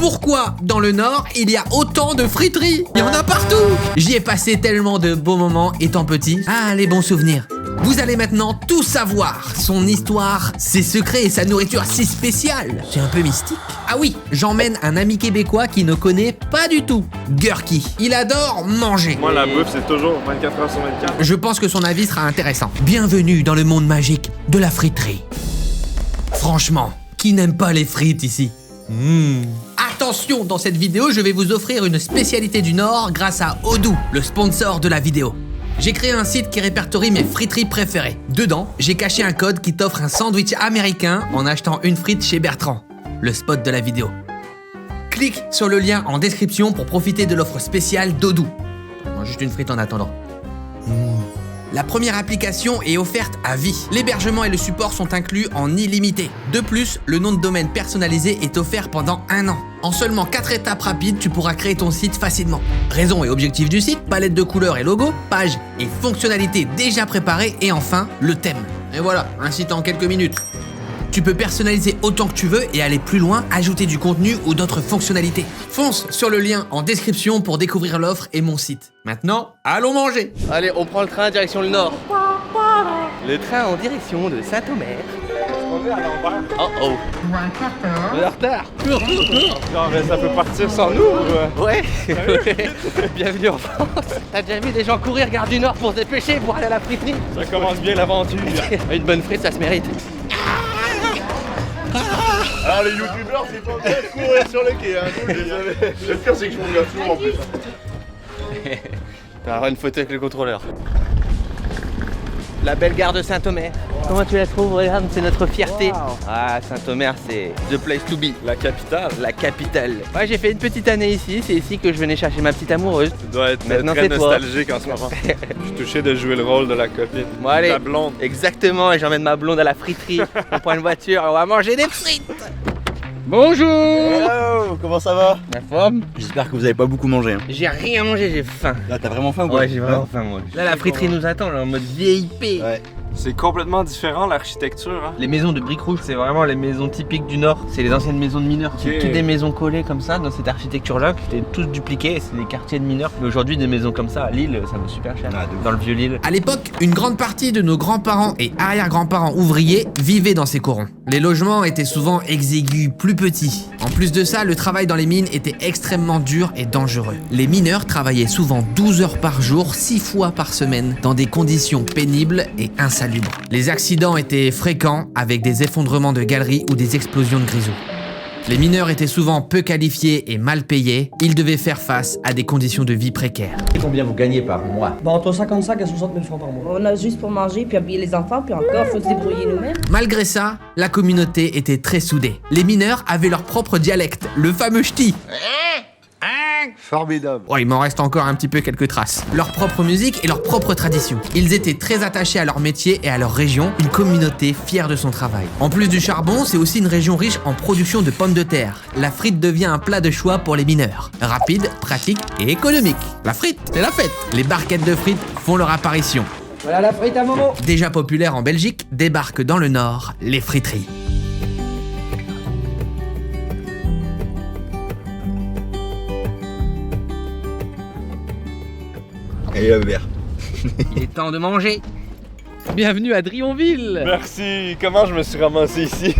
Pourquoi dans le Nord il y a autant de friteries? Il y en a partout. J'y ai passé tellement de beaux moments étant petit. Ah, les bons souvenirs. Vous allez maintenant tout savoir. Son histoire, ses secrets et sa nourriture si spéciale. C'est un peu mystique. Ah oui, j'emmène un ami québécois qui ne connaît pas du tout Gurky. Il adore manger. Moi, la bouffe, c'est toujours 24 heures sur 24. Je pense que son avis sera intéressant. Bienvenue dans le monde magique de la friterie. Franchement, qui n'aime pas les frites ici? Attention, dans cette vidéo, je vais vous offrir une spécialité du Nord grâce à Odoo, le sponsor de la vidéo. J'ai créé un site qui répertorie mes friteries préférées. Dedans, j'ai caché un code qui t'offre un sandwich américain en achetant une frite chez Bertrand, le spot de la vidéo. Clique sur le lien en description pour profiter de l'offre spéciale d'Odoo. Mange juste une frite en attendant. La première application est offerte à vie. L'hébergement et le support sont inclus en illimité. De plus, le nom de domaine personnalisé est offert pendant 1 an. En seulement 4 étapes rapides, tu pourras créer ton site facilement. Raison et objectif du site, palette de couleurs et logos, pages et fonctionnalités déjà préparées et enfin, le thème. Et voilà, un site en quelques minutes. Tu peux personnaliser autant que tu veux et aller plus loin, ajouter du contenu ou d'autres fonctionnalités. Fonce sur le lien en description pour découvrir l'offre et mon site. Maintenant, allons manger. Allez, on prend le train direction le nord. Le train en direction de Saint-Omer. Oh oh. On est en retard. Non, mais ça peut partir sans nous. Ouais. Bienvenue en France. T'as déjà vu des gens courir gare du Nord pour se dépêcher pour aller à la friterie? Ça commence bien l'aventure. Une bonne frite, ça se mérite. Ah, les youtubeurs, c'est pas bien de courir sur le quai, hein, désolé. Le pire, c'est que je m'en regarde toujours en plus. T'auras une photo avec le contrôleur. La belle gare de Saint-Omer. Comment tu la trouves? Regarde, c'est notre fierté. Wow. Ah, Saint-Omer, c'est the place to be. La capitale. La capitale. Ouais, j'ai fait une petite année ici. C'est ici que je venais chercher ma petite amoureuse. Tu dois être Maintenant, très c'est toi. nostalgique en ce moment. Je suis touché de jouer le rôle de la copine. Bon, allez. La blonde. Exactement, et j'emmène ma blonde à la friterie. On prend une voiture, on va manger des frites. Bonjour. Hello, comment ça va? La forme? J'espère que vous avez pas beaucoup mangé. Hein. J'ai rien mangé, j'ai faim. Là, t'as vraiment faim ou quoi? Ouais, j'ai vraiment faim, moi. Là, la friterie nous attend, là, en mode VIP. Ouais. C'est complètement différent l'architecture. Hein? Les maisons de briques rouges, c'est vraiment les maisons typiques du Nord. C'est les anciennes maisons de mineurs. C'est toutes des maisons collées comme ça, dans cette architecture-là, qui étaient tous dupliquées. C'est des quartiers de mineurs. Mais aujourd'hui, des maisons comme ça à Lille, ça vaut super cher. Ah, dans le vieux Lille. À l'époque, une grande partie de nos grands-parents et arrière-grands-parents ouvriers vivaient dans ces corons. Les logements étaient souvent exigus, plus petits. En plus de ça, le travail dans les mines était extrêmement dur et dangereux. Les mineurs travaillaient souvent 12 heures par jour, 6 fois par semaine, dans des conditions pénibles et insalubres. Les accidents étaient fréquents, avec des effondrements de galeries ou des explosions de grisou. Les mineurs étaient souvent peu qualifiés et mal payés. Ils devaient faire face à des conditions de vie précaires. Combien vous gagnez par mois? Bah, entre 55 et 60 000 francs par mois. On a juste pour manger, puis habiller les enfants, puis encore, faut se débrouiller nous-mêmes. Malgré ça, la communauté était très soudée. Les mineurs avaient leur propre dialecte, le fameux ch'ti. Formidable. Oh, il m'en reste encore un petit peu quelques traces. Leur propre musique et leur propre tradition. Ils étaient très attachés à leur métier et à leur région, une communauté fière de son travail. En plus du charbon, c'est aussi une région riche en production de pommes de terre. La frite devient un plat de choix pour les mineurs. Rapide, pratique et économique. La frite, c'est la fête. Les barquettes de frites font leur apparition. Voilà la frite à Momo. Déjà populaire en Belgique, débarquent dans le Nord les friteries. Allez, la bière. Il est temps de manger. Bienvenue à Drionville. Merci. Comment je me suis ramassé ici?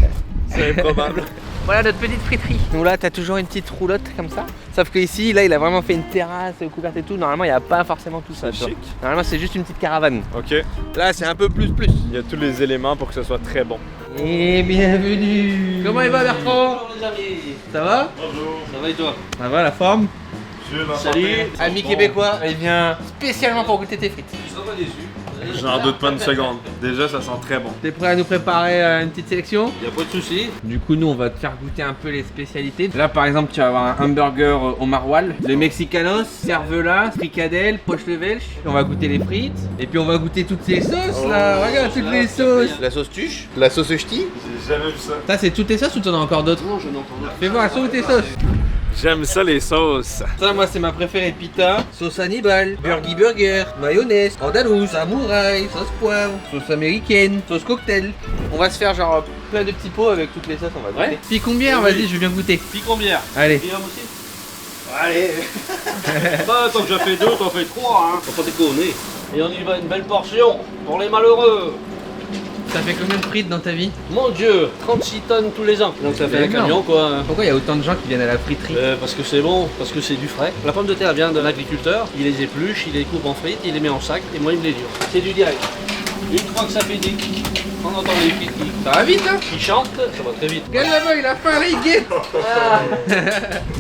C'est improbable. Voilà notre petite friterie. Donc là, t'as toujours une petite roulotte comme ça. Sauf que ici, là, il a vraiment fait une terrasse couverte et tout. Normalement, il n'y a pas forcément tout ça. C'est chic. Normalement, c'est juste une petite caravane. Ok. Là, c'est un peu plus. Il y a tous les éléments pour que ce soit très bon. Et bienvenue. Comment il va, Bertrand? Bonjour les amis. Ça va? Bonjour. Ça va et toi? Ça va, la forme? Salut. Ami québécois, il vient spécialement pour goûter tes frites. Je serais pas déçu. J'en doute pas une seconde. Déjà, ça sent très bon. T'es prêt à nous préparer une petite sélection? Y'a pas de soucis. Du coup, nous, on va te faire goûter un peu les spécialités. Là, par exemple, tu vas avoir un hamburger au maroilles, le mexicanos, cervela, fricadelle, poche de welch. On va goûter les frites. Et puis, on va goûter toutes ces sauces là. Regarde toutes les sauces. La sauce tuche, la sauce ch'ti. J'ai jamais vu ça. Ça, c'est toutes tes sauces ou t'en as encore d'autres? Non, je n'entends pas. Fais voir, sont où tes sauces? J'aime ça les sauces. Ça, moi, c'est ma préférée, pita, sauce Hannibal, burgi burger, mayonnaise, andalouse, samouraï, sauce poivre, sauce américaine, sauce cocktail. On va se faire genre plein de petits pots avec toutes les sauces, on va goûter. Ouais. Picombière, vas-y, je viens goûter. Picombière. Allez. Allez. Bah, tant que j'en fais 2, t'en fais 3, hein. Faut pas déconner. Et on y va, une belle portion pour les malheureux. Ça fait combien de frites dans ta vie? Mon Dieu, 36 tonnes tous les ans. Donc ça fait un énorme. camion, quoi. Pourquoi il y a autant de gens qui viennent à la friterie? Parce que c'est bon, parce que c'est du frais. La pomme de terre vient de l'agriculteur, il les épluche, il les coupe en frites, il les met en sac et moi il me les dure. C'est du direct. Une fois que ça fait des on entend les frites Ça va vite, hein? qui chantent, ça va très vite. Regarde là-bas, il a faim, là, il guette.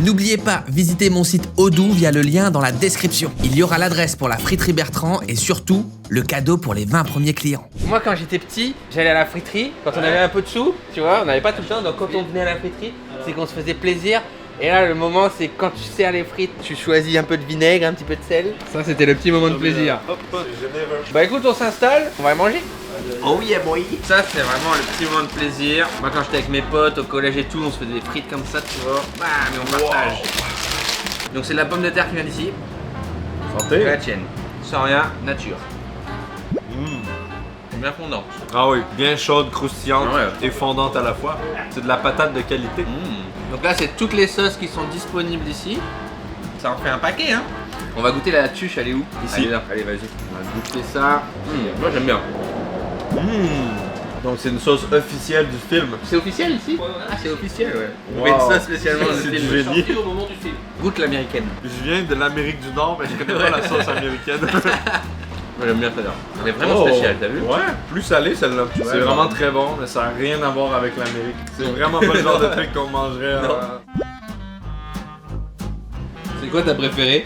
N'oubliez pas, visitez mon site Odoo via le lien dans la description. Il y aura l'adresse pour la friterie Bertrand et surtout, le cadeau pour les 20 premiers clients. Moi, quand j'étais petit, j'allais à la friterie. Quand on avait un peu de sous, tu vois, on n'avait pas tout le temps. Donc, quand on venait à la friterie, c'est qu'on se faisait plaisir. Et là, le moment, c'est quand tu sers les frites, tu choisis un peu de vinaigre, un petit peu de sel. Ça, c'était le petit moment de plaisir. Hop, Bah écoute, on s'installe, on va manger. Oh yeah boy. Ça, c'est vraiment le petit moment de plaisir. Moi, quand j'étais avec mes potes au collège et tout, on se faisait des frites comme ça, tu vois. Bam, et on partage. Donc, c'est de la pomme de terre qui vient d'ici. santé. C'est la tienne. Sans rien, nature. Bien fondant. Ah oui, bien chaude, croustillante Ouais. et fondante à la fois. C'est de la patate de qualité. Donc là, c'est toutes les sauces qui sont disponibles ici. Ça en fait un paquet, hein. On va goûter la tuche, elle est où? Ici. Elle est là. Allez, vas-y. On va goûter ça. Moi, j'aime bien. Donc c'est une sauce officielle du film. C'est officiel ici? Ah, c'est officiel, ouais. On Wow. met une sauce spécialement dans C'est le du film. génie. Au moment du film. Goûte l'américaine. Je viens de l'Amérique du Nord, mais je connais pas la sauce américaine. Moi, j'aime bien celle-là. Elle est vraiment Oh. spéciale, t'as vu? Ouais, plus salé celle-là. C'est Ouais, vraiment bon. très bon, mais ça n'a rien à voir avec l'Amérique. C'est vraiment pas le genre de truc qu'on mangerait. C'est quoi ta préférée?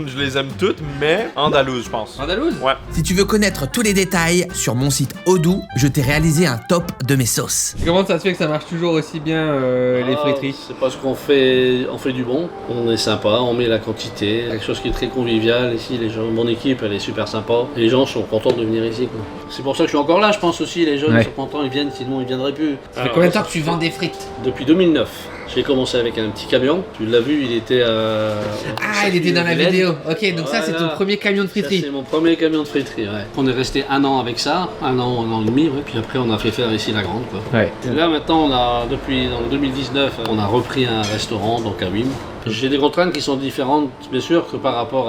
Je les aime toutes, mais andalouse, je pense. Andalouse? Ouais. Si tu veux connaître tous les détails, sur mon site Odoo, je t'ai réalisé un top de mes sauces. Comment ça se fait que ça marche toujours aussi bien les friteries? C'est parce qu'on fait, du bon, on est sympa, on met la quantité, quelque chose qui est très convivial ici. Les gens, mon équipe, elle est super sympa. Les gens sont contents de venir ici, quoi. C'est pour ça que je suis encore là, je pense aussi. Les jeunes Ouais. sont contents, ils viennent, sinon ils viendraient plus. Ça fait combien de temps que tu vends des frites? Depuis 2009. J'ai commencé avec un petit camion. Tu l'as vu, il était à. Ah, il était dans la vidéo. Ok, donc ça, c'est ton Voilà. premier camion de Ça, friterie. c'est mon premier camion de friterie, ouais. On est resté un an avec ça, un an et demi, ouais. Puis après, on a fait faire ici la grande, quoi. Ouais. Et là, maintenant, depuis 2019, on a repris un restaurant, donc à Wim. J'ai des contraintes qui sont différentes, bien sûr, que par rapport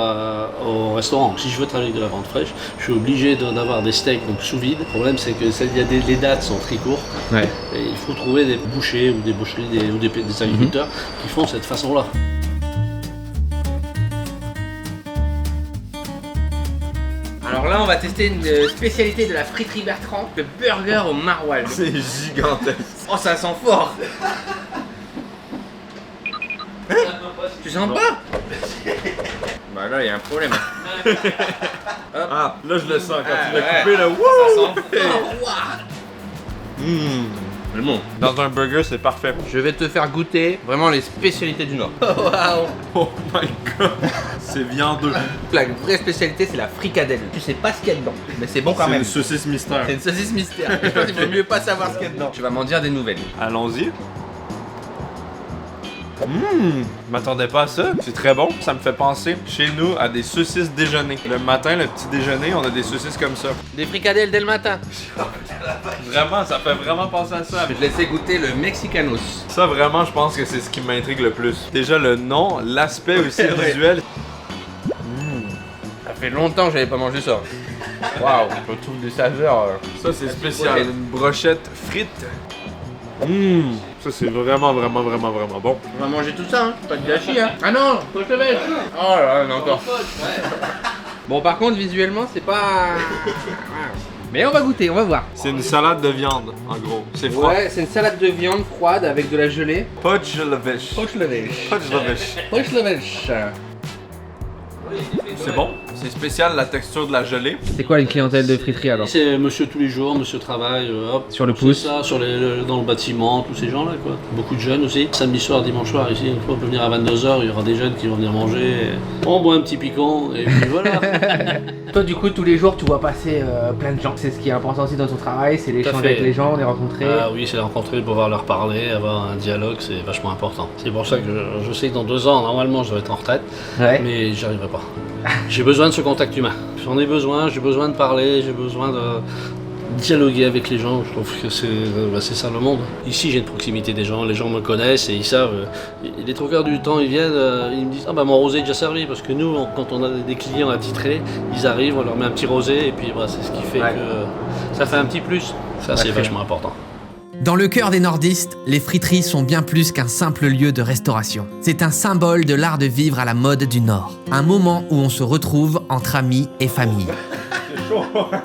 au restaurant. Si je veux travailler avec de la viande fraîche, je suis obligé d'avoir des steaks donc sous vide. Le problème, c'est que les dates sont très courtes. Ouais. Et il faut trouver des bouchers ou des boucheries ou des agriculteurs qui font cette façon-là. Alors là, on va tester une spécialité de la friterie Bertrand, le burger au maroilles. C'est gigantesque. Oh, ça sent fort. Tu sens pas? Bah là, il y a un problème. Ah, là je le sens quand tu l'as ouais. coupé là. Ça Wouh! sent fort. C'est bon. Dans un burger, c'est parfait. Je vais te faire goûter vraiment les spécialités du Nord. Waouh. Oh my god. C'est viandeux. La vraie spécialité, c'est la fricadelle. Tu sais pas ce qu'il y a dedans, mais c'est bon quand C'est même. une saucisse mystère. C'est une saucisse mystère. Je pense qu'il vaut mieux pas savoir ce qu'il y a dedans. Tu vas m'en dire des nouvelles. Allons-y. Je m'attendais pas à ça. C'est très bon. Ça me fait penser chez nous à des saucisses déjeuner. Le matin, le petit déjeuner, on a des saucisses comme ça. Des fricadelles dès le matin. Vraiment, ça fait vraiment penser à ça. Je vais te laisser goûter le Mexicanos. Ça, vraiment, je pense que c'est ce qui m'intrigue le plus. Déjà, le nom, l'aspect aussi C'est vrai. visuel. Ça fait longtemps que j'avais pas mangé ça. Waouh, je retrouve des saveurs. Ça, c'est spécial. Une brochette frite. Ça, c'est vraiment bon. On va manger tout ça, hein. Pas de gâchis, hein. Ah non, poche le belge. Oh là là, encore. Bon, par contre, visuellement, c'est pas. Mais on va goûter, on va voir. C'est une salade de viande, en gros. C'est froid. Ouais, c'est une salade de viande froide avec de la gelée. Pochlevish. Poche le belge. Pochlevish. Poche le belge. C'est bon. C'est spécial, la texture de la gelée. C'est quoi une clientèle de friterie alors? C'est monsieur tous les jours, monsieur travail, hop. Sur le C'est pouce. ça, dans le bâtiment, tous ces gens-là, quoi. Beaucoup de jeunes aussi. Samedi soir, dimanche soir, ici, une fois, on peut venir à 22h, il y aura des jeunes qui vont venir manger. On boit un petit piquant, et puis voilà. Toi, du coup, tous les jours, tu vois passer plein de gens. C'est ce qui est important aussi dans ton travail, c'est l'échange fait. avec les gens, les rencontrer. Ah oui, c'est les rencontrer, pouvoir leur parler, avoir un dialogue, c'est vachement important. C'est pour ça que je sais que dans 2 ans, normalement, je vais être en retraite, Ouais. mais j'y arriverai pas. J'ai besoin de ce contact humain. J'en ai besoin, j'ai besoin de parler, j'ai besoin dialoguer avec les gens. Je trouve que c'est ça le monde. Ici, j'ai une proximité des gens, les gens me connaissent et ils savent. Les trois quarts du temps, ils viennent, ils me disent ah bah mon rosé est déjà servi, parce que nous, quand on a des clients attitrés, ils arrivent, on leur met un petit rosé et puis voilà, c'est ce qui fait que ça fait un petit plus. Ça, c'est vachement important. Dans le cœur des nordistes, les friteries sont bien plus qu'un simple lieu de restauration. C'est un symbole de l'art de vivre à la mode du Nord. Un moment où on se retrouve entre amis et famille.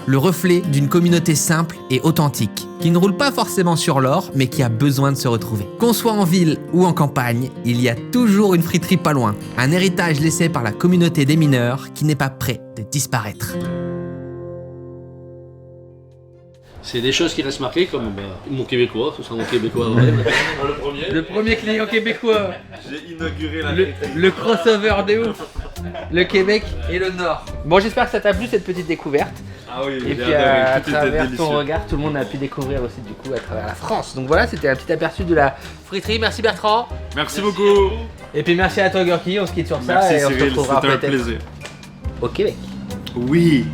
Le reflet d'une communauté simple et authentique, qui ne roule pas forcément sur l'or, mais qui a besoin de se retrouver. Qu'on soit en ville ou en campagne, il y a toujours une friterie pas loin. Un héritage laissé par la communauté des mineurs qui n'est pas prêt de disparaître. C'est des choses qui restent marquées comme mon québécois, ce sera mon québécois. Le premier client québécois. J'ai inauguré la Le crossover de ouf. Le Québec et le Nord. Bon, j'espère que ça t'a plu cette petite découverte. Ah oui, Et puis à travers ton regard, tout le monde a pu découvrir aussi du coup à travers la France. Donc voilà, c'était un petit aperçu de la friterie. Merci Bertrand. Merci beaucoup. Et puis merci à toi Gorky, on se quitte sur ça. Merci et on se Cyril, retrouvera c'était un peut-être plaisir. au Québec. Oui,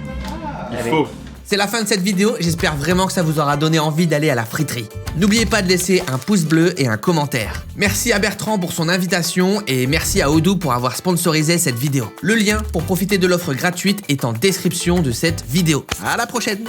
Allez. il faut. C'est la fin de cette vidéo, j'espère vraiment que ça vous aura donné envie d'aller à la friterie. N'oubliez pas de laisser un pouce bleu et un commentaire. Merci à Bertrand pour son invitation et merci à Odoo pour avoir sponsorisé cette vidéo. Le lien pour profiter de l'offre gratuite est en description de cette vidéo. À la prochaine!